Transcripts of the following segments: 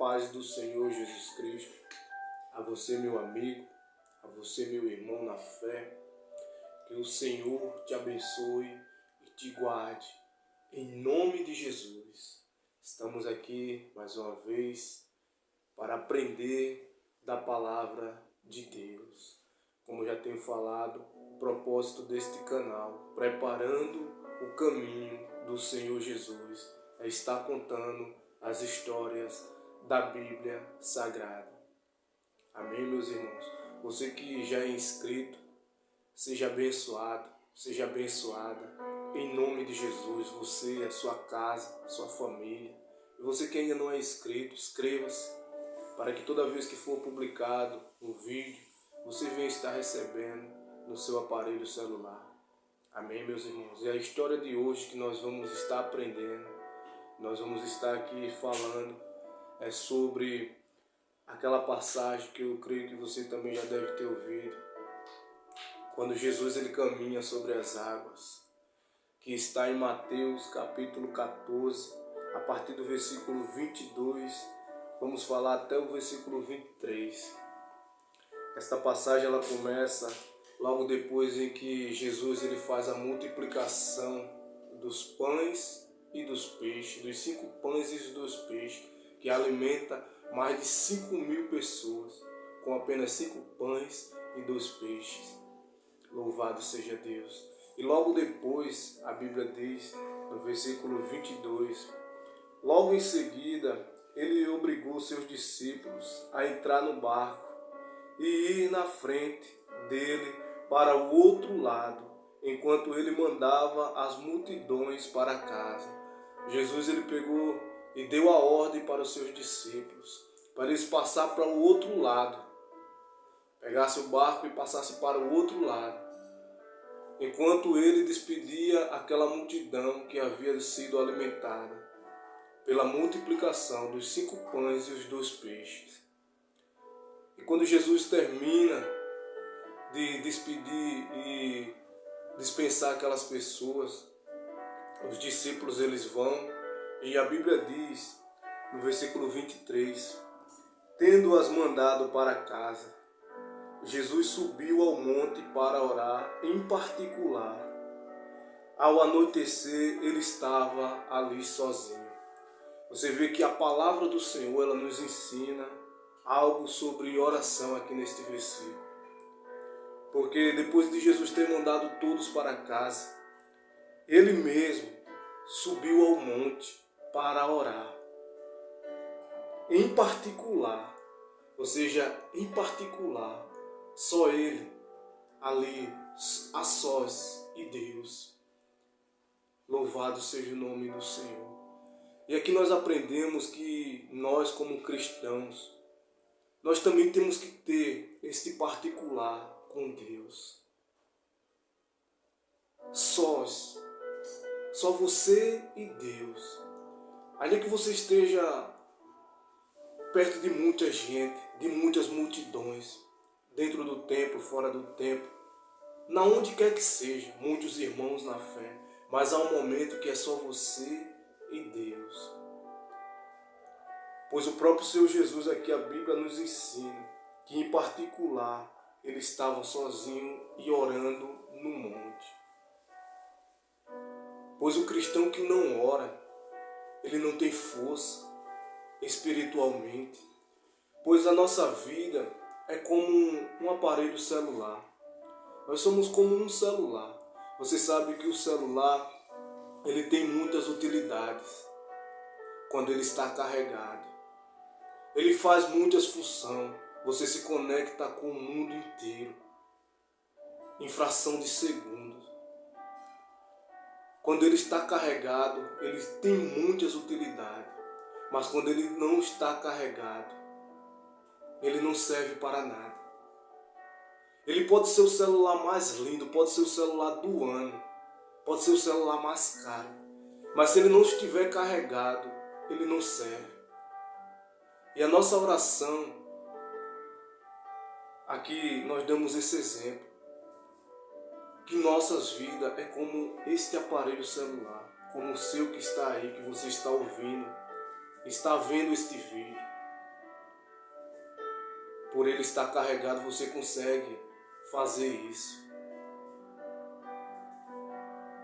paz do Senhor Jesus Cristo, a você, meu amigo, a você, meu irmão na fé, que o Senhor te abençoe e te guarde, em nome de Jesus. Estamos aqui mais uma vez para aprender da palavra de Deus. Como já tenho falado, o propósito deste canal, preparando o caminho do Senhor Jesus, é estar contando as histórias da Bíblia Sagrada. Amém, meus irmãos? Você que já é inscrito, seja abençoado, seja abençoada, em nome de Jesus, você, a sua casa, a sua família. E você que ainda não é inscrito, inscreva-se, para que toda vez que for publicado um vídeo, você venha estar recebendo no seu aparelho celular. Amém, meus irmãos? E a história de hoje que nós vamos estar aprendendo, nós vamos estar aqui falando, é sobre aquela passagem que eu creio que você também já deve ter ouvido, quando Jesus ele caminha sobre as águas, que está em Mateus capítulo 14, a partir do versículo 22, vamos falar até o versículo 23. Esta passagem ela começa logo depois em que Jesus ele faz a multiplicação dos pães e dos peixes, dos 5 pães e dos 2 peixes, que alimenta mais de 5.000 pessoas, com apenas 5 pães e 2 peixes. Louvado seja Deus. E logo depois, a Bíblia diz, no versículo 22, logo em seguida, ele obrigou seus discípulos a entrar no barco e ir na frente dele para o outro lado, enquanto ele mandava as multidões para casa. Jesus ele pegou e deu a ordem para os seus discípulos, para eles passar para o outro lado, pegasse o barco e passasse para o outro lado, enquanto ele despedia aquela multidão que havia sido alimentada pela multiplicação dos 5 pães e os 2 peixes. E quando Jesus termina de despedir e dispensar aquelas pessoas, os discípulos eles vão, e a Bíblia diz, no versículo 23, tendo-as mandado para casa, Jesus subiu ao monte para orar em particular. Ao anoitecer, ele estava ali sozinho. Você vê que a palavra do Senhor ela nos ensina algo sobre oração aqui neste versículo. Porque depois de Jesus ter mandado todos para casa, ele mesmo subiu ao monte para orar. Em particular, ou seja, em particular, só ele, ali, a sós e Deus. Louvado seja o nome do Senhor. E aqui nós aprendemos que nós como cristãos, nós também temos que ter este particular com Deus. Sós, só você e Deus. Ainda que você esteja perto de muita gente, de muitas multidões, dentro do templo, fora do templo, na onde quer que seja, muitos irmãos na fé, mas há um momento que é só você e Deus. Pois o próprio Senhor Jesus aqui, a Bíblia nos ensina que em particular ele estava sozinho e orando no monte. Pois o cristão que não ora, ele não tem força espiritualmente, pois a nossa vida é como um aparelho celular. Nós somos como um celular. Você sabe que o celular ele tem muitas utilidades quando ele está carregado. Ele faz muitas funções. Você se conecta com o mundo inteiro em fração de segundos. Quando ele está carregado, ele tem muitas utilidades. Mas quando ele não está carregado, ele não serve para nada. Ele pode ser o celular mais lindo, pode ser o celular do ano, pode ser o celular mais caro. Mas se ele não estiver carregado, ele não serve. E a nossa oração, aqui nós damos esse exemplo, que nossas vidas é como este aparelho celular, como o seu que está aí, que você está ouvindo, está vendo este vídeo. por ele estar carregado, você consegue fazer isso.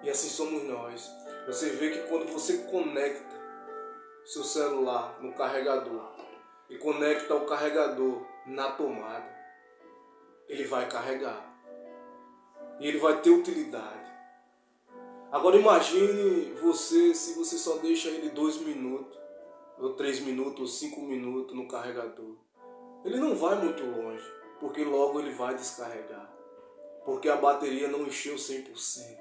E assim somos nós. Você vê que quando você conecta seu celular no carregador e conecta o carregador na tomada, ele vai carregar. E ele vai ter utilidade. Agora imagine você, se você só deixa ele 2 minutos, ou 3 minutos, ou 5 minutos no carregador. Ele não vai muito longe, porque logo ele vai descarregar. Porque a bateria não encheu 100%.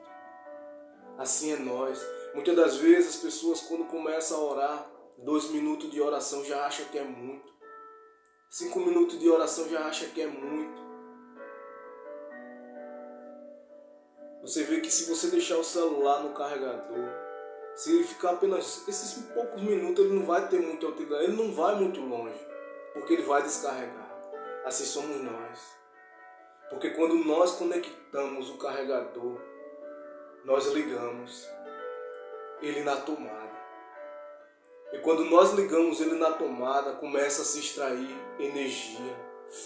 Assim é nós. Muitas das vezes as pessoas quando começam a orar, 2 minutos de oração já acham que é muito. 5 minutos de oração já acham que é muito. Você vê que se você deixar o celular no carregador, se ele ficar apenas esses poucos minutos, ele não vai ter muita utilidade, ele não vai muito longe, porque ele vai descarregar. Assim somos nós. Porque quando nós conectamos o carregador, nós ligamos ele na tomada. E quando nós ligamos ele na tomada, começa a se extrair energia,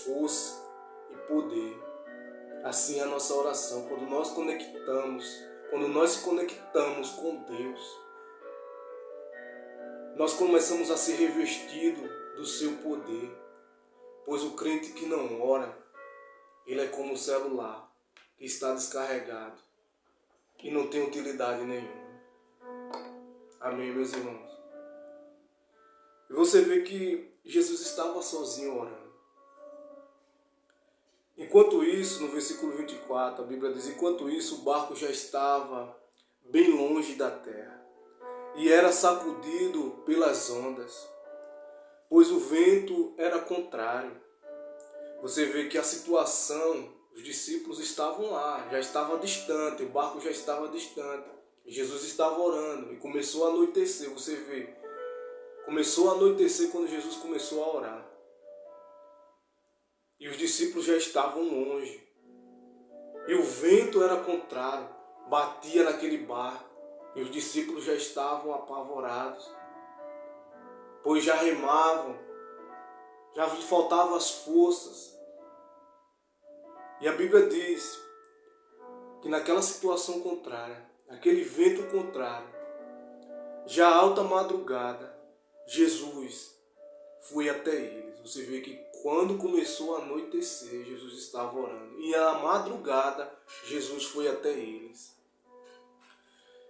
força e poder. Assim é a nossa oração. Quando nós se conectamos com Deus, nós começamos a ser revestidos do seu poder. Pois o crente que não ora, ele é como o celular que está descarregado e não tem utilidade nenhuma. Amém, meus irmãos? E você vê que Jesus estava sozinho orando. Enquanto isso, no versículo 24, a Bíblia diz: enquanto isso, o barco já estava bem longe da terra e era sacudido pelas ondas, pois o vento era contrário. Você vê que a situação, os discípulos estavam lá, já estava distante, o barco já estava distante. Jesus estava orando e começou a anoitecer. Você vê, começou a anoitecer quando Jesus começou a orar. E os discípulos já estavam longe. E o vento era contrário, batia naquele barco. E os discípulos já estavam apavorados, pois já remavam, já lhes faltavam as forças. E a Bíblia diz que naquela situação contrária, aquele vento contrário, já alta madrugada, Jesus foi até eles. Você vê que quando começou a anoitecer, Jesus estava orando. E à madrugada, Jesus foi até eles.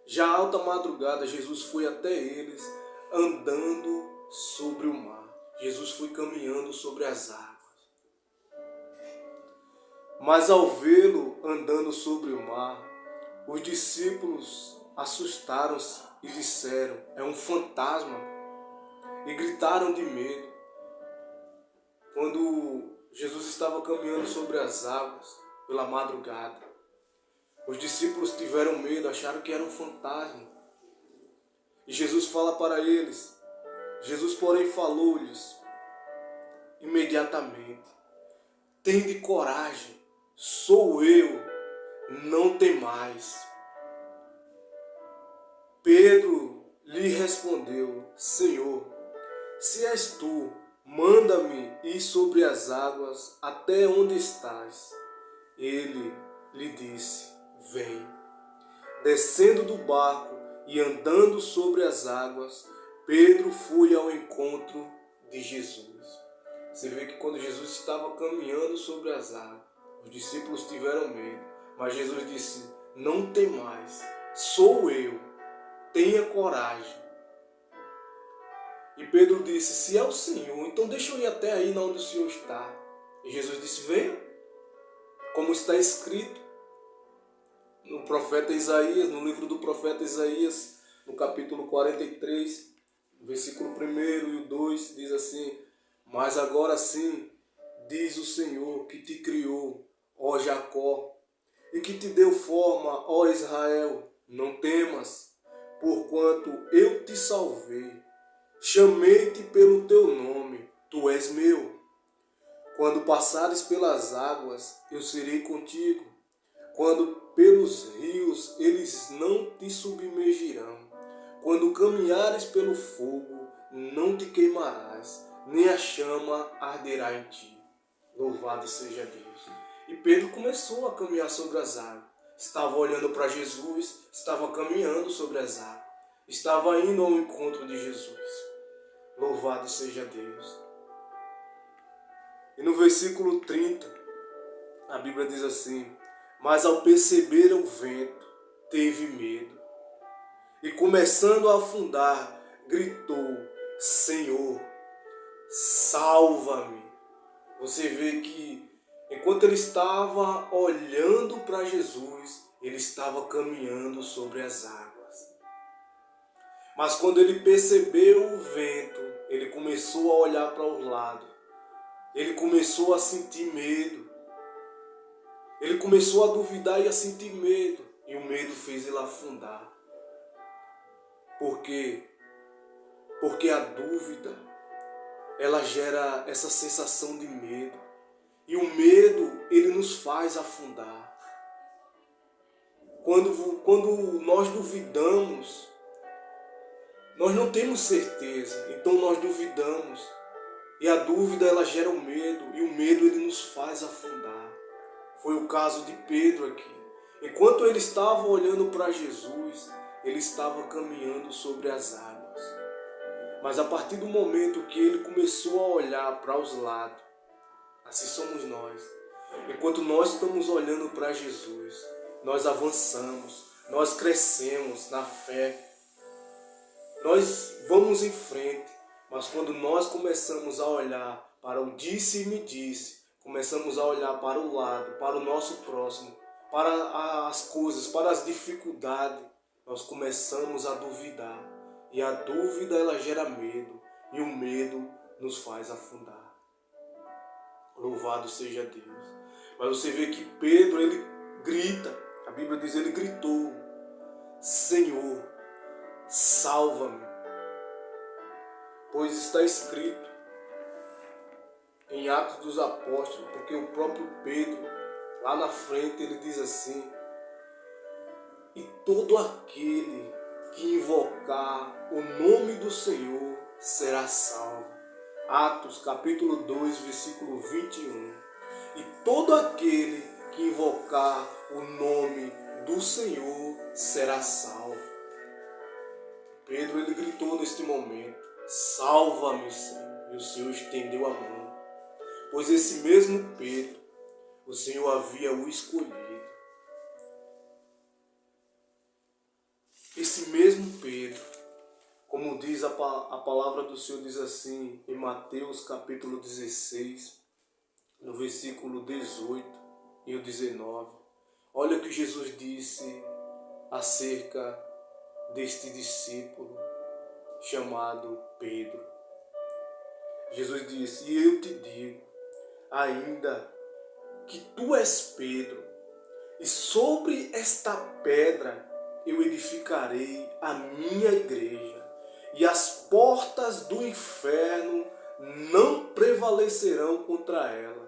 Já alta madrugada, Jesus foi até eles andando sobre o mar. Jesus foi caminhando sobre as águas. Mas ao vê-lo andando sobre o mar, os discípulos assustaram-se e disseram: é um fantasma. E gritaram de medo. Quando Jesus estava caminhando sobre as águas pela madrugada, os discípulos tiveram medo, acharam que era um fantasma. E Jesus fala para eles. Jesus, porém, falou-lhes imediatamente: tende coragem, sou eu, não temais. Pedro lhe respondeu: Senhor, se és tu, manda-me ir sobre as águas até onde estás. Ele lhe disse: vem. Descendo do barco e andando sobre as águas, Pedro foi ao encontro de Jesus. Você vê que quando Jesus estava caminhando sobre as águas, os discípulos tiveram medo, mas Jesus disse: não temais, sou eu, tenha coragem. E Pedro disse: se é o Senhor, então deixa eu ir até aí onde o Senhor está. E Jesus disse: venha, como está escrito no profeta Isaías, no livro do profeta Isaías, no capítulo 43, versículo 1 e o 2, diz assim: mas agora sim, diz o Senhor que te criou, ó Jacó, e que te deu forma, ó Israel, não temas, porquanto eu te salvei. Chamei-te pelo teu nome, tu és meu. Quando passares pelas águas, eu serei contigo. Quando pelos rios, eles não te submergirão. Quando caminhares pelo fogo, não te queimarás, nem a chama arderá em ti. Louvado seja Deus. E Pedro começou a caminhar sobre as águas. Estava olhando para Jesus, estava caminhando sobre as águas. Estava indo ao encontro de Jesus. Louvado seja Deus. E no versículo 30, a Bíblia diz assim: mas ao perceber o vento, teve medo. E começando a afundar, gritou: Senhor, salva-me. Você vê que enquanto ele estava olhando para Jesus, ele estava caminhando sobre as águas. Mas quando ele percebeu o vento, ele começou a olhar para os lados. Ele começou a sentir medo. Ele começou a duvidar e a sentir medo. E o medo fez ele afundar. Por quê? Porque a dúvida, ela gera essa sensação de medo. E o medo, ele nos faz afundar. Quando nós duvidamos, nós não temos certeza, então nós duvidamos. E a dúvida, ela gera o medo, e o medo, ele nos faz afundar. Foi o caso de Pedro aqui. Enquanto ele estava olhando para Jesus, ele estava caminhando sobre as águas. Mas a partir do momento que ele começou a olhar para os lados, assim somos nós. Enquanto nós estamos olhando para Jesus, nós avançamos, nós crescemos na fé, nós vamos em frente. Mas quando nós começamos a olhar para o disse e me disse, começamos a olhar para o lado, para o nosso próximo, para as coisas, para as dificuldades, nós começamos a duvidar. E a dúvida, ela gera medo, e o medo nos faz afundar. Louvado seja Deus. Mas você vê que Pedro, ele grita, a Bíblia diz, ele gritou: Senhor, salva-me. Pois está escrito em Atos dos Apóstolos, porque o próprio Pedro, lá na frente, ele diz assim: e todo aquele que invocar o nome do Senhor será salvo. Atos capítulo 2, versículo 21. E todo aquele que invocar o nome do Senhor será salvo. Pedro, ele gritou neste momento: salva-me, Senhor. E o Senhor estendeu a mão. Pois esse mesmo Pedro, o Senhor havia o escolhido. Esse mesmo Pedro, como diz a palavra do Senhor, diz assim em Mateus capítulo 16, no versículo 18 e o 19. Olha o que Jesus disse acerca deste discípulo chamado Pedro. Jesus disse: e eu te digo, ainda que tu és Pedro, e sobre esta pedra eu edificarei a minha igreja, e as portas do inferno não prevalecerão contra ela.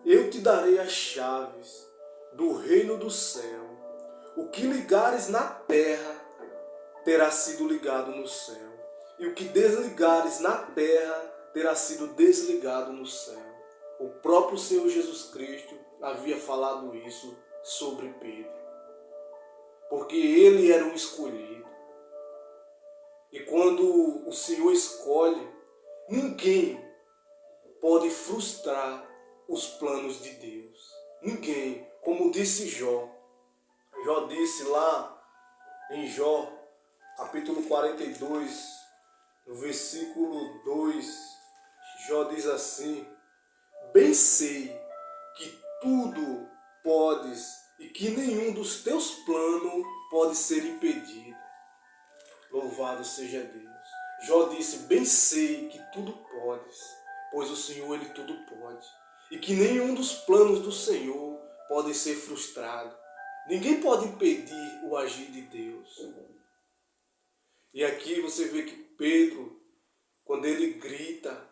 Eu te darei as chaves do reino do céu. O que ligares na terra terá sido ligado no céu, e o que desligares na terra terá sido desligado no céu. O próprio Senhor Jesus Cristo havia falado isso sobre Pedro, porque ele era o escolhido. E quando o Senhor escolhe, ninguém pode frustrar os planos de Deus. Ninguém. Como disse Jó. Jó disse lá em Jó, capítulo 42, no versículo 2, Jó diz assim: bem sei que tudo podes e que nenhum dos teus planos pode ser impedido. Louvado seja Deus. Jó disse: bem sei que tudo podes, pois o Senhor, ele tudo pode. E que nenhum dos planos do Senhor pode ser frustrado. Ninguém pode impedir o agir de Deus. E aqui você vê que Pedro, quando ele grita,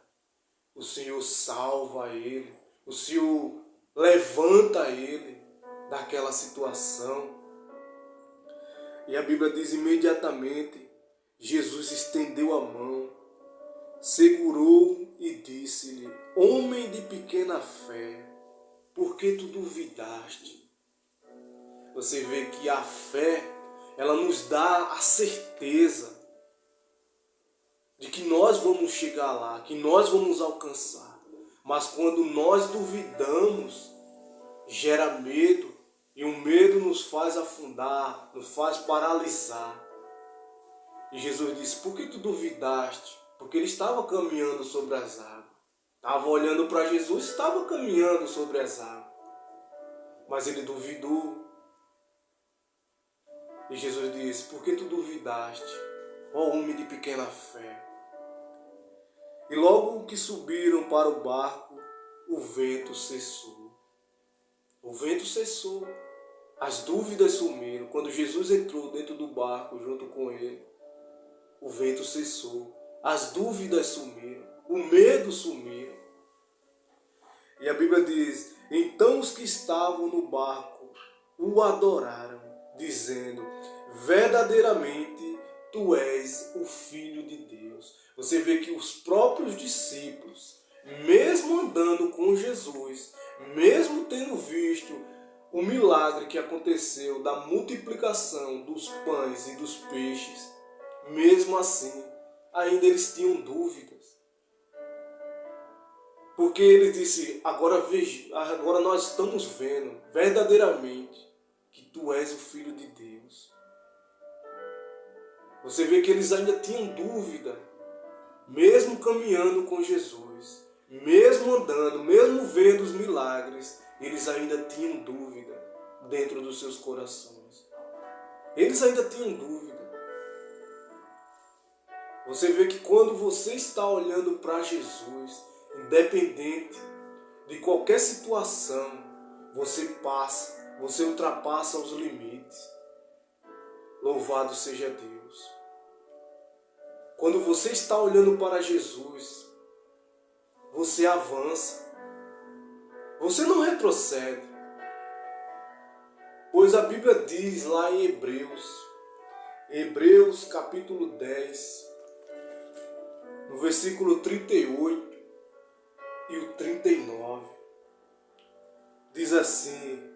o Senhor salva ele. O Senhor levanta ele daquela situação. E a Bíblia diz: imediatamente Jesus estendeu a mão, segurou e disse-lhe: homem de pequena fé, por que tu duvidaste? Você vê que a fé, ela nos dá a certeza de que nós vamos chegar lá, que nós vamos alcançar. Mas quando nós duvidamos, gera medo, e o medo nos faz afundar, nos faz paralisar. E Jesus disse: por que tu duvidaste? Porque ele estava caminhando sobre as águas. Estava olhando para Jesus, estava caminhando sobre as águas. Mas ele duvidou. E Jesus disse: por que tu duvidaste, ó homem de pequena fé? E logo que subiram para o barco, o vento cessou. O vento cessou. As dúvidas sumiram. Quando Jesus entrou dentro do barco junto com ele, o vento cessou. As dúvidas sumiram. O medo sumiu. E a Bíblia diz: então os que estavam no barco o adoraram, dizendo: verdadeiramente tu és o Filho de Deus. Você vê que os próprios discípulos, mesmo andando com Jesus, mesmo tendo visto o milagre que aconteceu da multiplicação dos pães e dos peixes, mesmo assim, ainda eles tinham dúvidas. Porque ele disse: agora nós estamos vendo verdadeiramente que tu és o Filho de Deus. Você vê que eles ainda tinham dúvida, mesmo caminhando com Jesus, mesmo andando, mesmo vendo os milagres, eles ainda tinham dúvida dentro dos seus corações. Eles ainda tinham dúvida. Você vê que quando você está olhando para Jesus, independente de qualquer situação, você ultrapassa os limites. Louvado seja Deus. Quando você está olhando para Jesus, você avança. Você não retrocede. Pois a Bíblia diz lá em Hebreus capítulo 10, no versículo 38 e o 39, diz assim: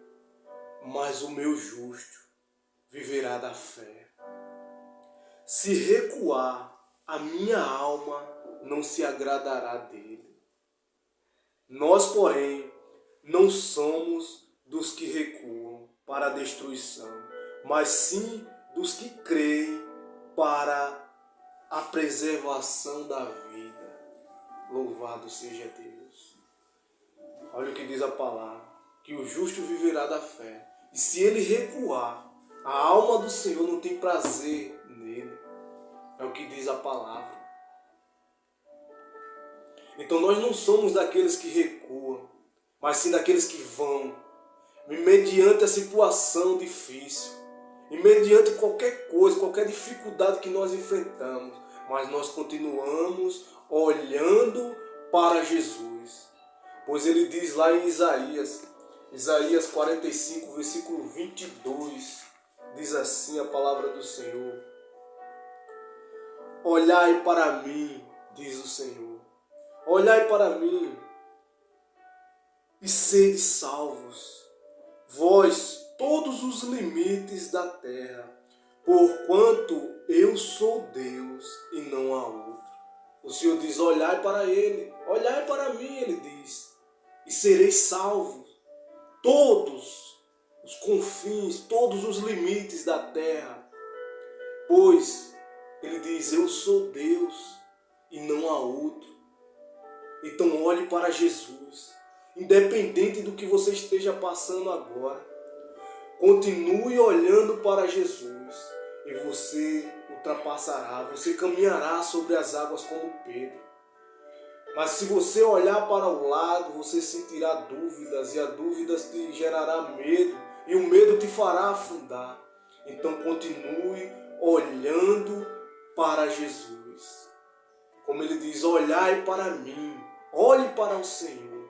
mas o meu justo viverá da fé. Se recuar, a minha alma não se agradará dele. Nós, porém, não somos dos que recuam para a destruição, mas sim dos que creem para a preservação da vida. Louvado seja Deus. Olha o que diz a palavra, que o justo viverá da fé. E se ele recuar, a alma do Senhor não tem prazer nele. É o que diz a palavra. Então nós não somos daqueles que recuam, mas sim daqueles que vão, mediante a situação difícil, e mediante qualquer coisa, qualquer dificuldade que nós enfrentamos, mas nós continuamos olhando para Jesus. Pois ele diz lá em Isaías 45, versículo 22, diz assim a palavra do Senhor: olhai para mim, diz o Senhor, olhai para mim e sede salvos, vós todos os limites da terra, porquanto eu sou Deus e não há outro. O Senhor diz: olhai para Ele, olhai para mim, Ele diz, e sereis salvos, todos os confins, todos os limites da terra, pois Ele diz: eu sou Deus e não há outro. Então olhe para Jesus, independente do que você esteja passando agora, continue olhando para Jesus e você ultrapassará, você caminhará sobre as águas como Pedro. Mas se você olhar para o lado, você sentirá dúvidas, e a dúvida te gerará medo, e o medo te fará afundar. Então continue olhando para Jesus. Como ele diz: olhai para mim, olhe para o Senhor,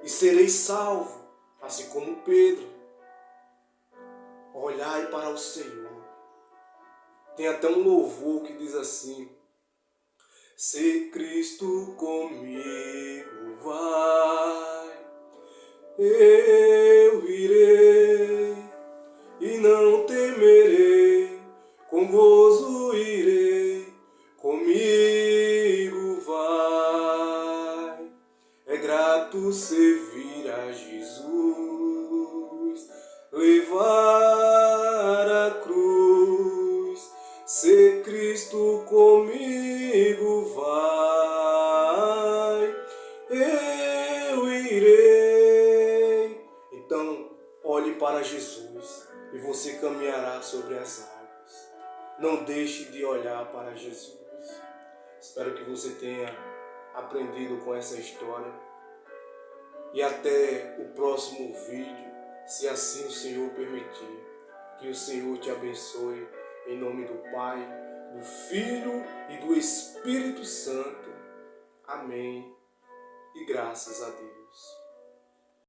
e sereis salvo, assim como Pedro. Olhai para o Senhor. Tem até um louvor que diz assim: se Cristo comigo vai, eu irei e não temerei, com gozo irei, comigo vai. É grato servir a Jesus, levar a cruz, se Cristo comigo vai, eu irei. Então, olhe para Jesus e você caminhará sobre as águas. Não deixe de olhar para Jesus. Espero que você tenha aprendido com essa história. E até o próximo vídeo, se assim o Senhor permitir. Que o Senhor te abençoe, em nome do Pai, do Filho e do Espírito Santo. Amém. E graças a Deus.